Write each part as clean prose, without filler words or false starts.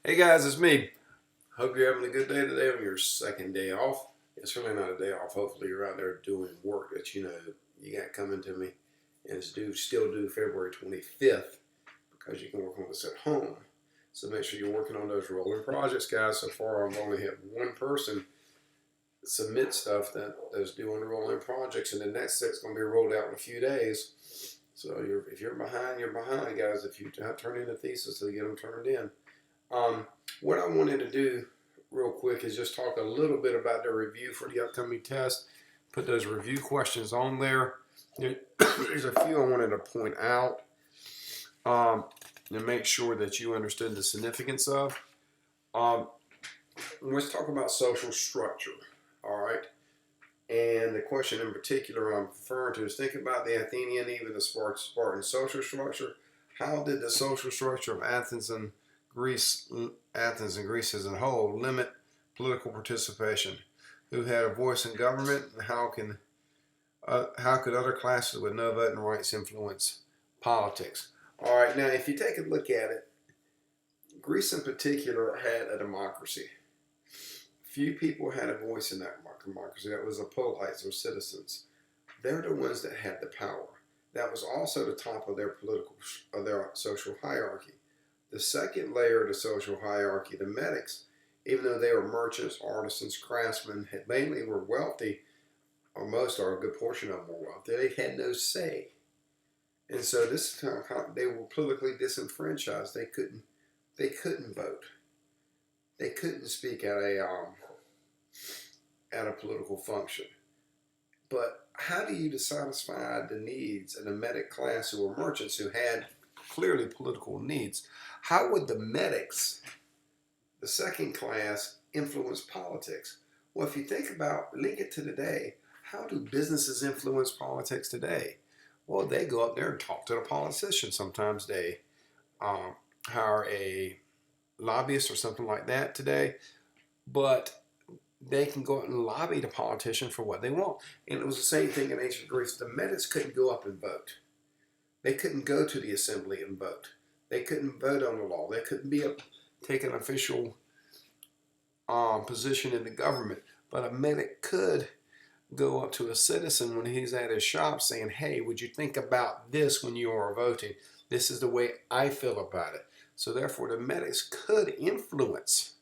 Hey guys, it's me. Hope you're having a good day today on your second day off. It's really not a day off. Hopefully you're out there doing work that you got coming to me, and it's still due February 25th because you can work on this at home. So make sure you're working on those rolling projects, guys. So far, I've only had one person submit stuff that's due on the rolling projects, and the next set's going to be rolled out in a few days. So if you're behind, you're behind, guys. If you turn in a thesis to get them turned in. What I wanted to do real quick is just talk a little bit about the review for the upcoming test. Put those review questions on there. There's a few I wanted to point out to make sure that you understood the significance of. Let's talk about social structure. All right. And the question in particular I'm referring to is think about the Athenian, even the Spartan social structure. How did the social structure of Athens and Greece as a whole limit political participation? Who had a voice in government, and how could other classes with no voting rights influence politics? All right, now if you take a look at it, Greece in particular had a democracy. Few people had a voice in that democracy. That was the polites or citizens. They're the ones that had the power. That was also the top of their social hierarchy. The second layer of the social hierarchy, the medics, even though they were merchants, artisans, craftsmen, mainly were wealthy, or most or a good portion of them were wealthy, they had no say. And so they were politically disenfranchised. They couldn't vote. They couldn't speak at a political function. But how do you satisfy the needs of the medic class who were merchants who had clearly political needs? How would the medics, the second class, influence politics? Well, if you think about, link it to today, how do businesses influence politics today? Well, they go up there and talk to the politicians. Sometimes they hire a lobbyist or something like that today, but they can go out and lobby the politician for what they want. And it was the same thing in ancient Greece. The medics couldn't go up and vote. They couldn't go to the assembly and vote. They couldn't vote on the law. They couldn't take an official position in the government. But a medic could go up to a citizen when he's at his shop saying, hey, would you think about this when you are voting? This is the way I feel about it. So therefore, the medics could influence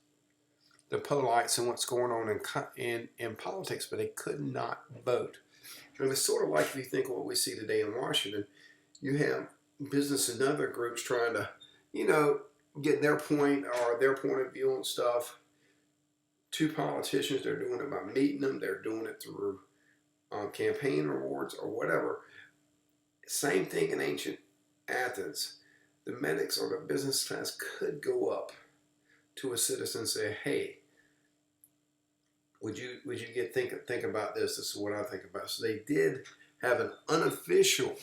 the polites and what's going on in politics, but they could not vote. And it's sort of like if you think of what we see today in Washington, you have business and other groups trying to, get their point of view on stuff to politicians. They're doing it by meeting them. They're doing it through campaign rewards or whatever. Same thing in ancient Athens. The medics or the business class could go up to a citizen and say, hey, would you think about this? This is what I think about. So they did have an unofficial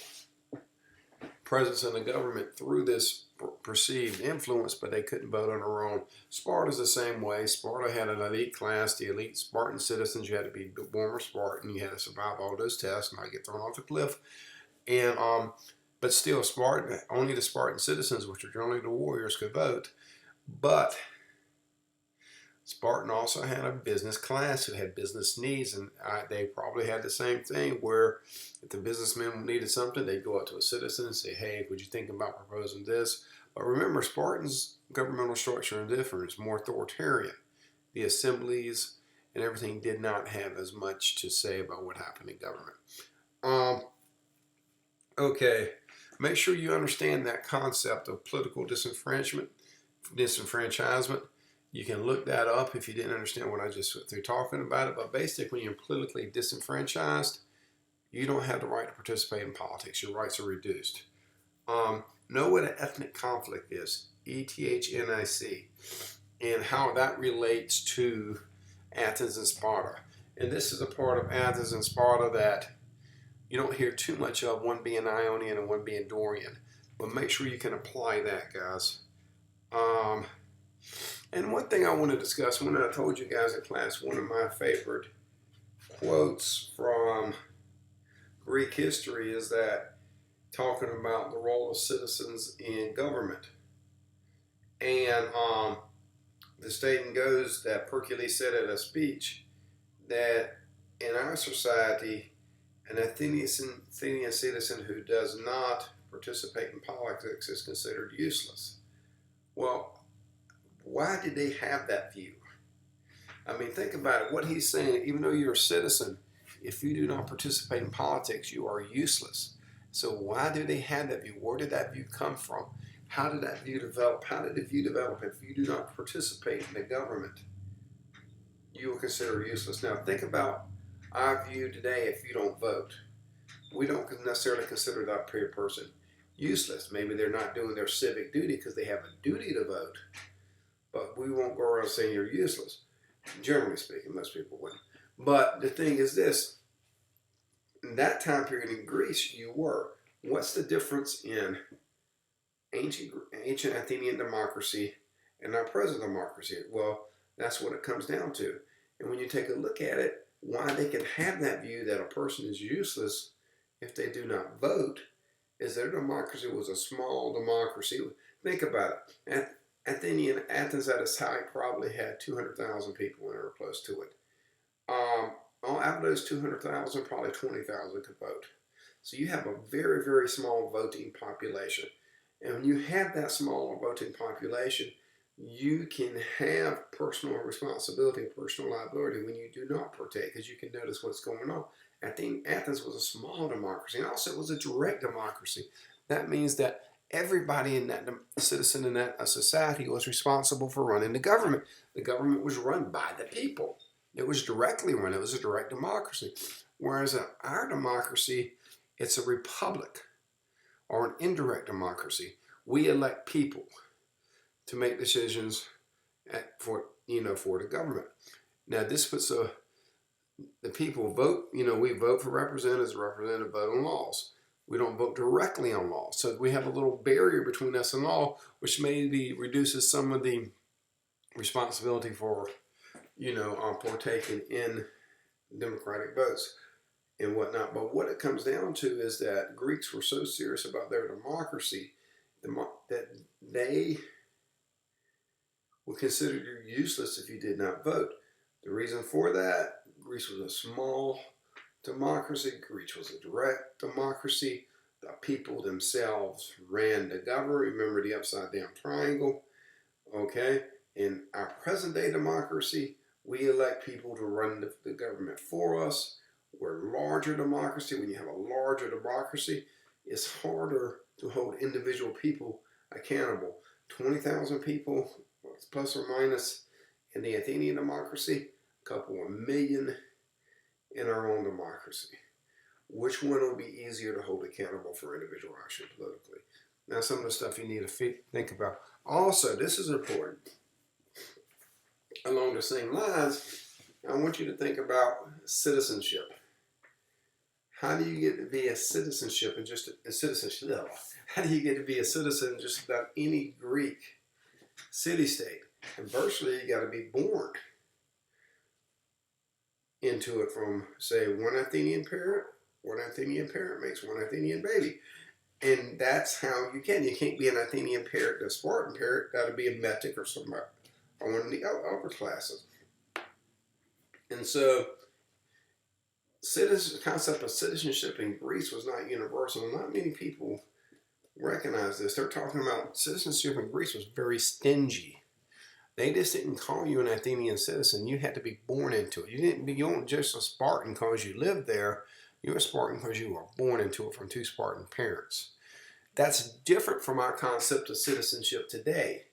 presence in the government through this perceived influence, but they couldn't vote on their own. Sparta's the same way. Sparta had an elite class, the elite Spartan citizens. You had to be born a Spartan. You had to survive all those tests, not get thrown off the cliff. And but still, only the Spartan citizens, which are generally the warriors, could vote. But Spartan also had a business class who had business needs, and they probably had the same thing where if the businessmen needed something, they'd go out to a citizen and say, hey, would you think about proposing this? But remember, Spartans' governmental structure is different. It's more authoritarian. The assemblies and everything did not have as much to say about what happened in government. Okay, make sure you understand that concept of political disenfranchisement. You can look that up if you didn't understand what I just went through talking about it. But basically, when you're politically disenfranchised, you don't have the right to participate in politics. Your rights are reduced. Know what an ethnic conflict is, ETHNIC, and how that relates to Athens and Sparta. And this is a part of Athens and Sparta that you don't hear too much of, one being Ionian and one being Dorian. But make sure you can apply that, guys. And one thing I want to discuss, when I told you guys in class, one of my favorite quotes from Greek history is that talking about the role of citizens in government. And the statement goes that Pericles said at a speech that in our society, an Athenian citizen who does not participate in politics is considered useless. Well, why did they have that view? I mean, think about it. What he's saying, even though you're a citizen, if you do not participate in politics, you are useless. So why do they have that view? Where did that view come from? How did that view develop? How did the view develop? If you do not participate in the government, you are considered useless. Now think about our view today if you don't vote. We don't necessarily consider that person useless. Maybe they're not doing their civic duty because they have a duty to vote. But we won't go around saying you're useless. Generally speaking, most people wouldn't. But the thing is this, in that time period in Greece, you were. What's the difference in ancient Athenian democracy and our present democracy? Well, that's what it comes down to. And when you take a look at it, why they can have that view that a person is useless if they do not vote is their democracy was a small democracy. Think about it. Athens at its height probably had 200,000 people in it or close to it. Out of those 200,000, probably 20,000 could vote. So you have a very, very small voting population. And when you have that small voting population, you can have personal responsibility and personal liability when you do not partake, because you can notice what's going on. I think Athens was a small democracy, and also it was a direct democracy. That means that everybody in that citizen in that society was responsible for running the government. The government was run by the people. It was directly run. It was a direct democracy. Whereas in our democracy, it's a republic or an indirect democracy. We elect people to make decisions for the government. Now this puts the people vote. We vote for representatives. Representatives vote on laws. We don't vote directly on law. So we have a little barrier between us and law, which maybe reduces some of the responsibility for, partaking in democratic votes and whatnot. But what it comes down to is that Greeks were so serious about their democracy that they would consider you useless if you did not vote. The reason for that, Greece was a small democracy. Greece was a direct democracy. The people themselves ran the government. Remember the upside down triangle. Okay? In our present day democracy, we elect people to run the government for us. We're a larger democracy. When you have a larger democracy, it's harder to hold individual people accountable. 20,000 people, plus or minus, in the Athenian democracy, a couple of million in our own democracy. Which one will be easier to hold accountable for individual action politically? Now, some of the stuff you need to think about. Also, this is important. Along the same lines, I want you to think about citizenship. How do you get to be a citizenship and just a citizenship? How do you get to be a citizen in just about any Greek city-state? And virtually, you got to be born into it from, say, one Athenian parent makes one Athenian baby. And that's how you can. You can't be an Athenian parent, a Spartan parent. Got to be a Metic or somebody, or one of the upper classes. And so, the concept of citizenship in Greece was not universal. Not many people recognize this. They're talking about citizenship in Greece was very stingy. They just didn't call you an Athenian citizen. You had to be born into it. You weren't just a Spartan because you lived there. You were a Spartan because you were born into it from two Spartan parents. That's different from our concept of citizenship today.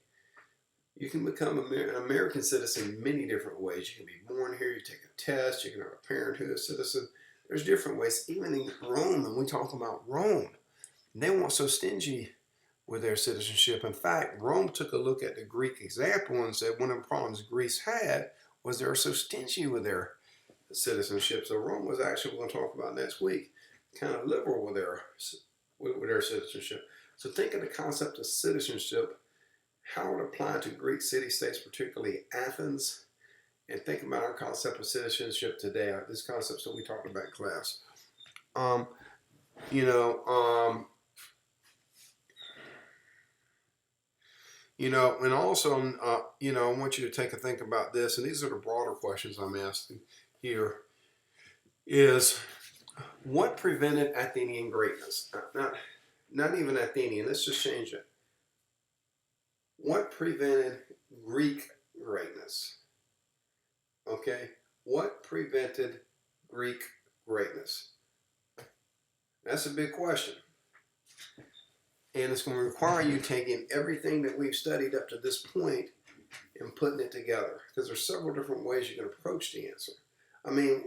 You can become an American citizen in many different ways. You can be born here, you take a test, you can have a parent who's a citizen. There's different ways. Even in Rome, when we talk about Rome, they weren't so stingy with their citizenship. In fact, Rome took a look at the Greek example and said one of the problems Greece had was they were so stingy with their citizenship. So Rome was actually, we're going to talk about next week, kind of liberal with their citizenship. So think of the concept of citizenship, how it applied to Greek city-states, particularly Athens, and think about our concept of citizenship today. This concept that we talked about in class. And also, I want you to take a think about this, and these are the broader questions I'm asking here, is what prevented Athenian greatness? Not even Athenian, let's just change it. What prevented Greek greatness? Okay, what prevented Greek greatness? That's a big question. And it's going to require you taking everything that we've studied up to this point and putting it together. Because there's several different ways you can approach the answer. I mean,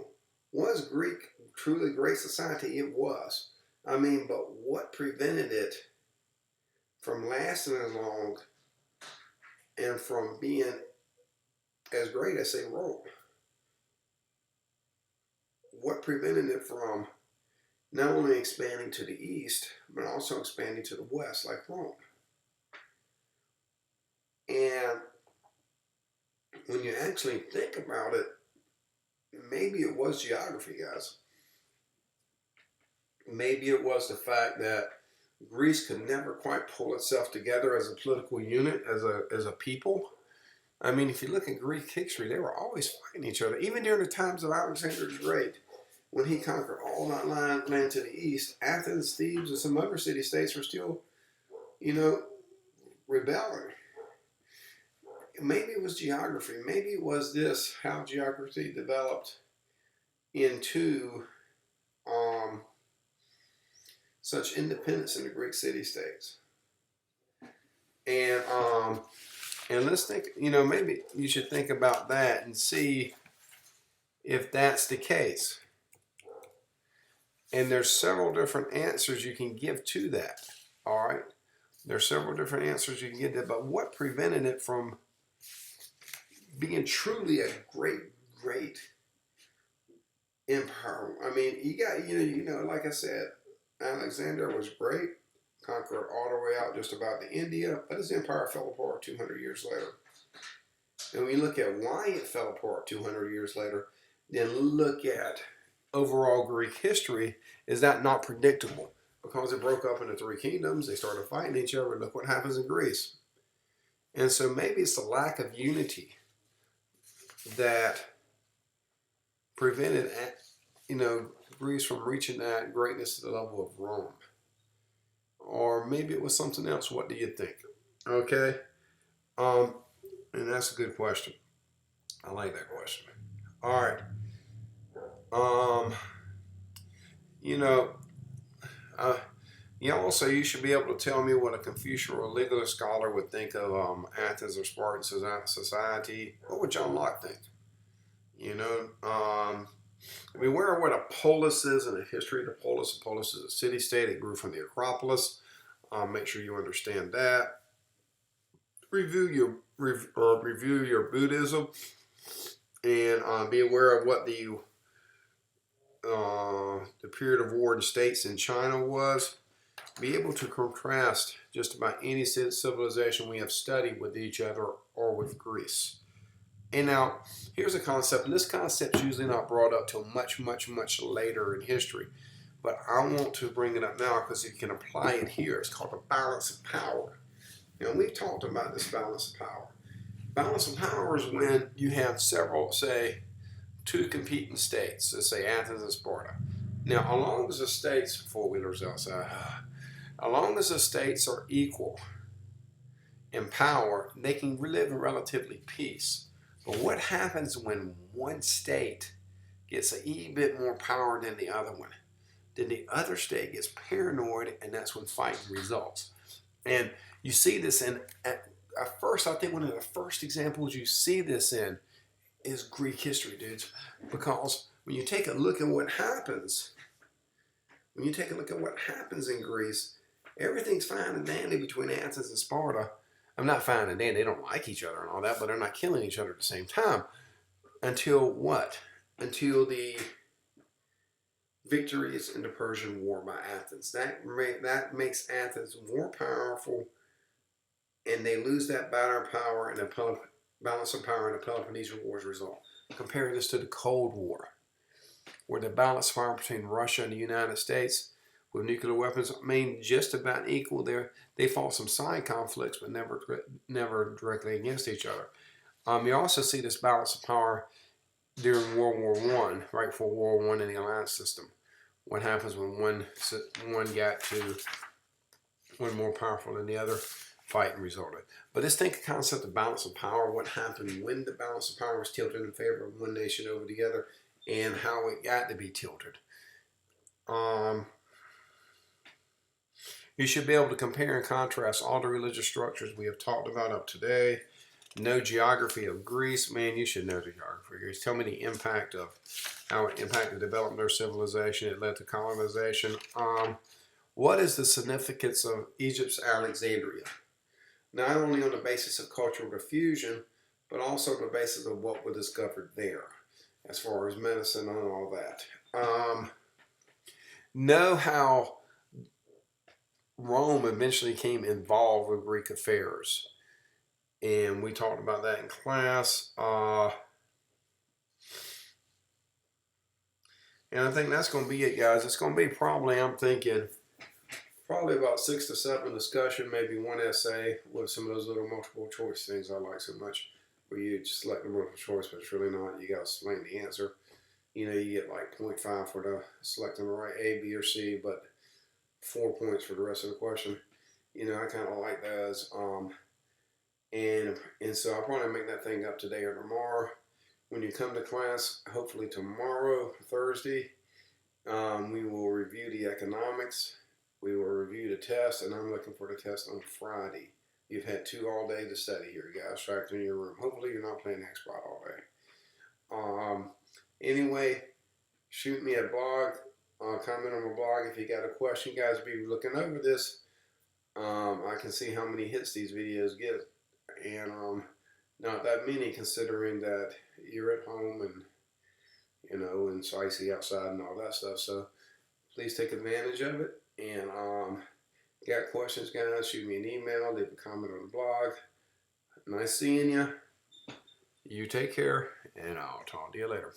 was Greek truly great society? It was. I mean, but what prevented it from lasting as long and from being as great as, say, Rome? What prevented it from not only expanding to the east, but also expanding to the west like Rome? And when you actually think about it, maybe it was geography, guys. Maybe it was the fact that Greece could never quite pull itself together as a political unit, as a people. I mean, if you look at Greek history, they were always fighting each other. Even during the times of Alexander the Great, when he conquered all that land to the east, Athens, Thebes, and some other city-states were still, rebelling. Maybe it was geography. Maybe it was this, how geography developed into such independence in the Greek city-states. And let's think, maybe you should think about that and see if that's the case. And there's several different answers you can give to that. All right. There's several different answers you can get that, but what prevented it from being truly a great empire? I mean, you got, like I said, Alexander was great, conquered all the way out just about to India, but his empire fell apart 200 years later. And when you look at why it fell apart 200 years later, then look at overall Greek history. Is that not predictable? Because it broke up into three kingdoms, they started fighting each other. Look what happens in Greece. And so maybe it's the lack of unity that prevented, Greece from reaching that greatness to the level of Rome. Or maybe it was something else. What do you think? Okay. And that's a good question. I like that question. All right. Also, you should be able to tell me what a Confucian or a legalist scholar would think of Athens or Spartan society. What would John Locke think? We're aware of what a polis is in the history of the polis. A polis is a city-state. It grew from the Acropolis. Make sure you understand that. Review your Buddhism, and be aware of what the period of war in states in China was. Be able to contrast just about any civilization we have studied with each other or with Greece. And now, here's a concept, and this concept's usually not brought up till much, much, much later in history. But I want to bring it up now because you can apply it here. It's called the balance of power. We've talked about this balance of power. Balance of power is when you have several, say, two competing states, let's say Athens and Sparta. Now, along as the states, four-wheelers outside, along as the states are equal in power, they can live in relatively peace. But what happens when one state gets a little bit more power than the other one? Then the other state gets paranoid, and that's when fighting results. And you see this at first, I think one of the first examples you see this in is Greek history, dudes. Because when you take a look at what happens, in Greece, everything's fine and dandy between Athens and Sparta. I'm not fine and dandy. They don't like each other and all that, but they're not killing each other at the same time. Until what? Until the victories in the Persian War by Athens. That makes Athens more powerful, and they lose that balance of power in the Peloponnesian War's result. Compare this to the Cold War, where the balance of power between Russia and the United States with nuclear weapons, I mean, just about equal. They fought some side conflicts, but never directly against each other. You also see this balance of power during World War One, right before World War One in the alliance system. What happens when one got to one more powerful than the other? Fighting resulted. But let's think of the concept of balance of power. What happened when the balance of power was tilted in favor of one nation over the other, and how it got to be tilted. You should be able to compare and contrast all the religious structures we have talked about up today. Know geography of Greece. Man, you should know the geography of Greece. Tell me the impact of how it impacted development of their civilization. It led to colonization. What is the significance of Egypt's Alexandria? Not only on the basis of cultural diffusion, but also on the basis of what was discovered there, as far as medicine and all that. Know how Rome eventually became involved with Greek affairs. And we talked about that in class. And I think that's going to be it, guys. It's going to be probably, I'm thinking, probably about 6 to 7 discussion, maybe one essay with some of those little multiple choice things I like so much, where you just select the multiple choice, but it's really not. You got to explain the answer. You get like 0.5 for the selecting the right A, B, or C, but 4 points for the rest of the question. I kind of like those. And so I'll probably make that thing up today or tomorrow. When you come to class, hopefully tomorrow, Thursday, we will review the economics. We will review the test, and I'm looking for the test on Friday. You've had 2 all day to study here, guys, trapped in your room. Hopefully you're not playing Xbox all day. Anyway, shoot me a blog, comment on my blog if you got a question. Guys, be looking over this. I can see how many hits these videos get, and not that many considering that you're at home and and it's icy outside and all that stuff. So please take advantage of it. And got questions, guys, shoot me an email, leave a comment on the blog. Nice seeing you. You take care, and I'll talk to you later.